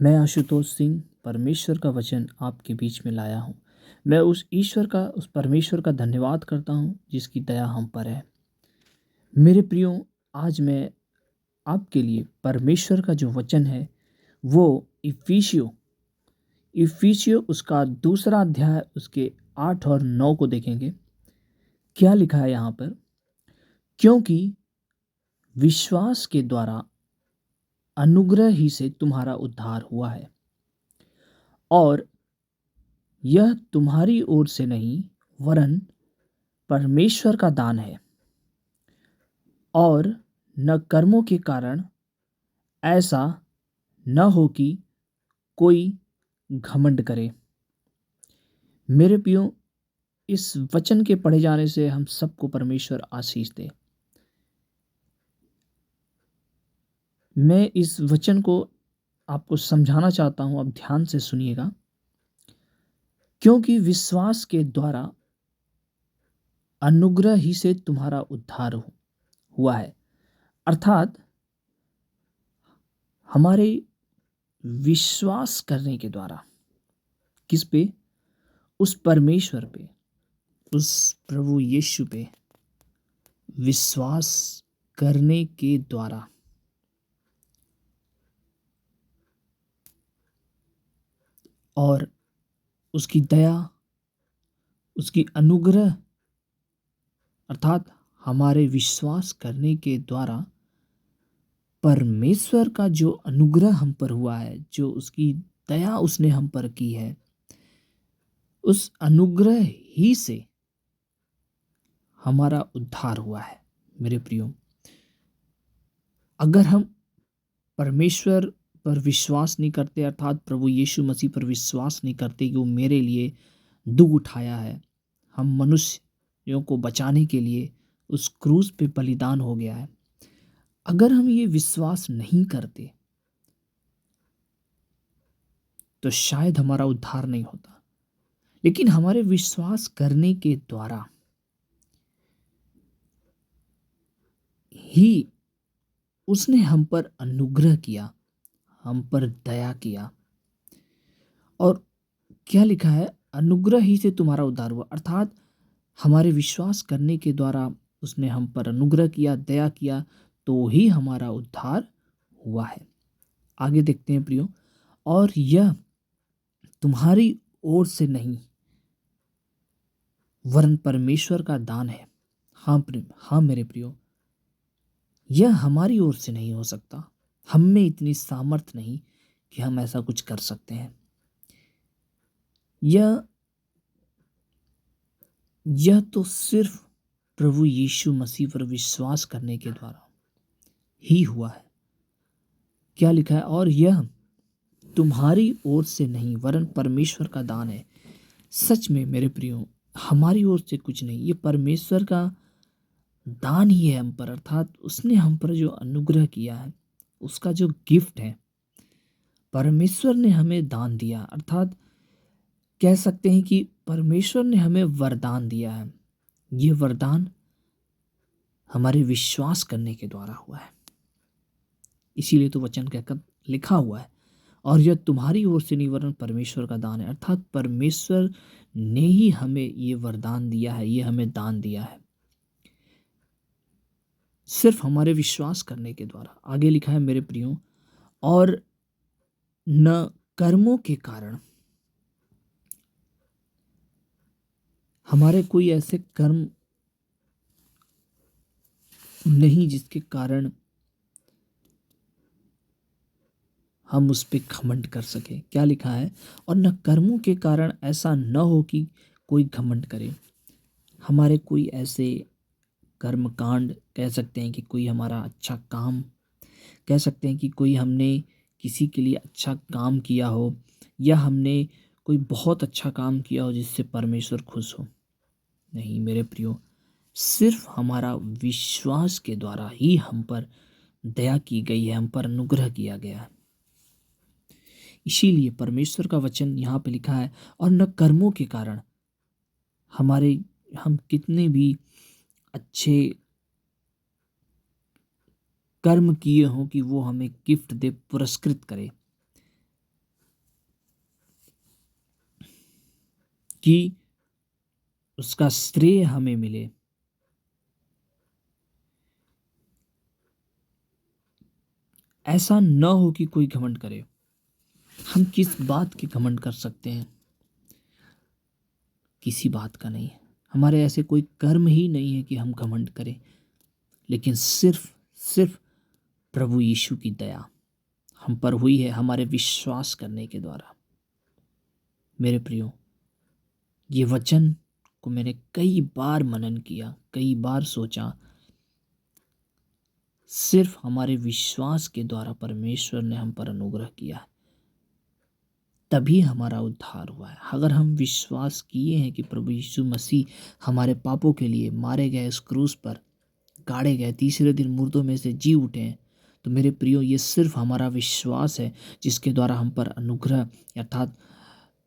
मैं आशुतोष सिंह परमेश्वर का वचन आपके बीच में लाया हूँ। मैं उस परमेश्वर का धन्यवाद करता हूँ जिसकी दया हम पर है। मेरे प्रियो, आज मैं आपके लिए परमेश्वर का जो वचन है वो इफिसियो इफिसियो उसका दूसरा अध्याय उसके 8 और 9 को देखेंगे। क्या लिखा है यहाँ पर? क्योंकि विश्वास के द्वारा अनुग्रह ही से तुम्हारा उद्धार हुआ है, और यह तुम्हारी ओर से नहीं वरन परमेश्वर का दान है, और न कर्मों के कारण, ऐसा न हो कि कोई घमंड करे। मेरे प्रियो, इस वचन के पढ़े जाने से हम सबको परमेश्वर आशीष दे। मैं इस वचन को आपको समझाना चाहता हूं, अब ध्यान से सुनिएगा। क्योंकि विश्वास के द्वारा अनुग्रह ही से तुम्हारा उद्धार हुआ है, अर्थात हमारे विश्वास करने के द्वारा। किस पे? उस परमेश्वर पे, उस प्रभु यीशु पे विश्वास करने के द्वारा। और उसकी दया, उसकी अनुग्रह, अर्थात हमारे विश्वास करने के द्वारा परमेश्वर का जो अनुग्रह हम पर हुआ है, जो उसकी दया उसने हम पर की है, उस अनुग्रह ही से हमारा उद्धार हुआ है। मेरे प्रियो, अगर हम परमेश्वर पर विश्वास नहीं करते, अर्थात प्रभु यीशु मसीह पर विश्वास नहीं करते कि वो मेरे लिए दुख उठाया है, हम मनुष्यों को बचाने के लिए उस क्रूस पे बलिदान हो गया है, अगर हम ये विश्वास नहीं करते तो शायद हमारा उद्धार नहीं होता। लेकिन हमारे विश्वास करने के द्वारा ही उसने हम पर अनुग्रह किया, हम पर दया किया। और क्या लिखा है? अनुग्रह ही से तुम्हारा उद्धार हुआ, अर्थात हमारे विश्वास करने के द्वारा उसने हम पर अनुग्रह किया, दया किया, तो ही हमारा उद्धार हुआ है। आगे देखते हैं प्रियो। और यह तुम्हारी ओर से नहीं वरन परमेश्वर का दान है। हाँ मेरे प्रियो, यह हमारी ओर से नहीं हो सकता। हम में इतनी सामर्थ नहीं कि हम ऐसा कुछ कर सकते हैं। यह तो सिर्फ प्रभु यीशु मसीह पर विश्वास करने के द्वारा ही हुआ है। क्या लिखा है? और यह तुम्हारी ओर से नहीं वरन परमेश्वर का दान है। सच में मेरे प्रियो, हमारी ओर से कुछ नहीं, ये परमेश्वर का दान ही है हम पर, अर्थात उसने हम पर जो अनुग्रह किया है, उसका जो गिफ्ट है, परमेश्वर ने हमें दान दिया। अर्थात कह सकते हैं कि परमेश्वर ने हमें वरदान दिया है। ये वरदान हमारे विश्वास करने के द्वारा हुआ है। इसीलिए तो वचन कहकर लिखा हुआ है, और यह तुम्हारी ओर से नहीं वरन परमेश्वर का दान है, अर्थात परमेश्वर ने ही हमें ये वरदान दिया है, ये हमें दान दिया है, सिर्फ हमारे विश्वास करने के द्वारा। आगे लिखा है मेरे प्रियो, और न कर्मों के कारण, हमारे कोई ऐसे कर्म नहीं जिसके कारण हम उस पे घमंड कर सके। क्या लिखा है? और न कर्मों के कारण, ऐसा न हो कि कोई घमंड करे। हमारे कोई ऐसे कर्मकांड, कह सकते हैं कि कोई हमारा अच्छा काम, कह सकते हैं कि कोई हमने किसी के लिए अच्छा काम किया हो, या हमने कोई बहुत अच्छा काम किया हो जिससे परमेश्वर खुश हो। नहीं मेरे प्रियो, सिर्फ हमारा विश्वास के द्वारा ही हम पर दया की गई है, हम पर अनुग्रह किया गया है। इसीलिए परमेश्वर का वचन यहाँ पे लिखा है, और न कर्मों के कारण, हमारे हम कितने भी अच्छे कर्म किए हों कि वो हमें गिफ्ट दे, पुरस्कृत करे, कि उसका श्रेय हमें मिले। ऐसा न हो कि कोई घमंड करे। हम किस बात के घमंड कर सकते हैं? किसी बात का नहीं। हमारे ऐसे कोई कर्म ही नहीं है कि हम घमंड करें, लेकिन सिर्फ सिर्फ प्रभु यीशु की दया हम पर हुई है हमारे विश्वास करने के द्वारा। मेरे प्रियो, ये वचन को मैंने कई बार मनन किया, कई बार सोचा। सिर्फ हमारे विश्वास के द्वारा परमेश्वर ने हम पर अनुग्रह किया है, तभी हमारा उद्धार हुआ है। अगर हम विश्वास किए हैं कि प्रभु यीशु मसीह हमारे पापों के लिए मारे गए, इस क्रूस पर गाड़े गए, तीसरे दिन मुर्दों में से जी उठे हैं, तो मेरे प्रियो, ये सिर्फ हमारा विश्वास है जिसके द्वारा हम पर अनुग्रह, अर्थात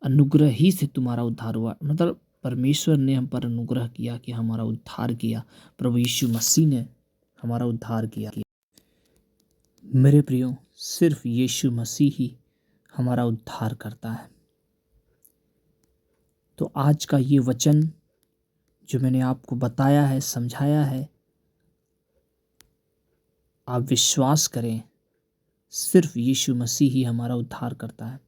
अनुग्रह ही से तुम्हारा उद्धार हुआ। मतलब परमेश्वर ने हम पर अनुग्रह किया कि हमारा उद्धार किया। प्रभु यीशु मसीह ने हमारा उद्धार किया। मेरे प्रियो, सिर्फ यीशु मसीह ही हमारा उद्धार करता है। तो आज का ये वचन जो मैंने आपको बताया है, समझाया है, आप विश्वास करें, सिर्फ यीशु मसीह ही हमारा उद्धार करता है।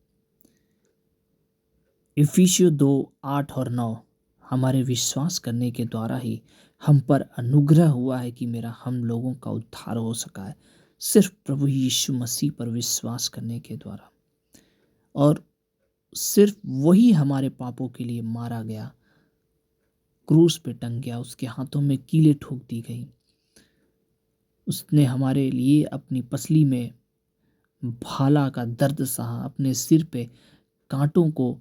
इफिसियों 2:8 और 9 हमारे विश्वास करने के द्वारा ही हम पर अनुग्रह हुआ है कि मेरा हम लोगों का उद्धार हो सका है, सिर्फ प्रभु यीशु मसीह पर विश्वास करने के द्वारा। और सिर्फ वही हमारे पापों के लिए मारा गया, क्रूस पे टंग गया, उसके हाथों में कीलें ठोक दी गई, उसने हमारे लिए अपनी पसली में भाला का दर्द सहा, अपने सिर पे कांटों को,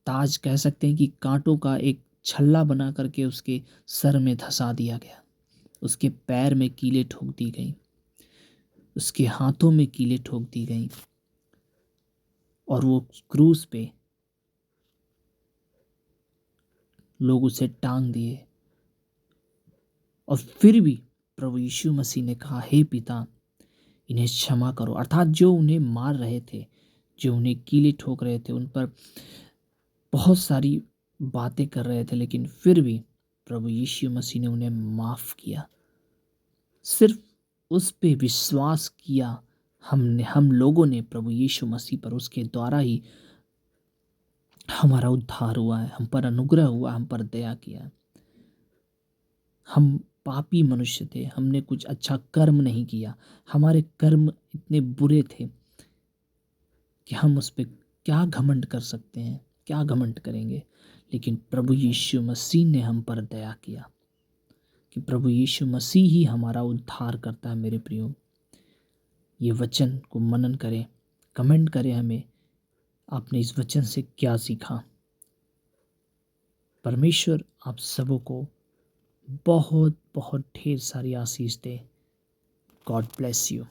ताज कह सकते हैं कि कांटों का एक छल्ला बना करके उसके सर में धंसा दिया गया, उसके पैर में कीलें ठोक दी गई, उसके हाथों में कीलें ठोक दी गई, और वो क्रूस पे लोग उसे टांग दिए। और फिर भी प्रभु यीशु मसीह ने कहा, हे पिता, इन्हें क्षमा करो। अर्थात जो उन्हें मार रहे थे, जो उन्हें कीलें ठोक रहे थे, उन पर बहुत सारी बातें कर रहे थे, लेकिन फिर भी प्रभु यीशु मसीह ने उन्हें माफ़ किया। सिर्फ उस पे विश्वास किया हम लोगों ने प्रभु यीशु मसीह पर, उसके द्वारा ही हमारा उद्धार हुआ है, हम पर अनुग्रह हुआ, हम पर दया किया। हम पापी मनुष्य थे, हमने कुछ अच्छा कर्म नहीं किया, हमारे कर्म इतने बुरे थे कि हम उस पर क्या घमंड कर सकते हैं, क्या घमंड करेंगे। लेकिन प्रभु यीशु मसीह ने हम पर दया किया कि प्रभु यीशु मसीह ही हमारा उद्धार करता है। मेरे प्रियो, ये वचन को मनन करें, कमेंट करें हमें, आपने इस वचन से क्या सीखा। परमेश्वर आप सबों को बहुत बहुत ढेर सारी आशीष दे। God bless you.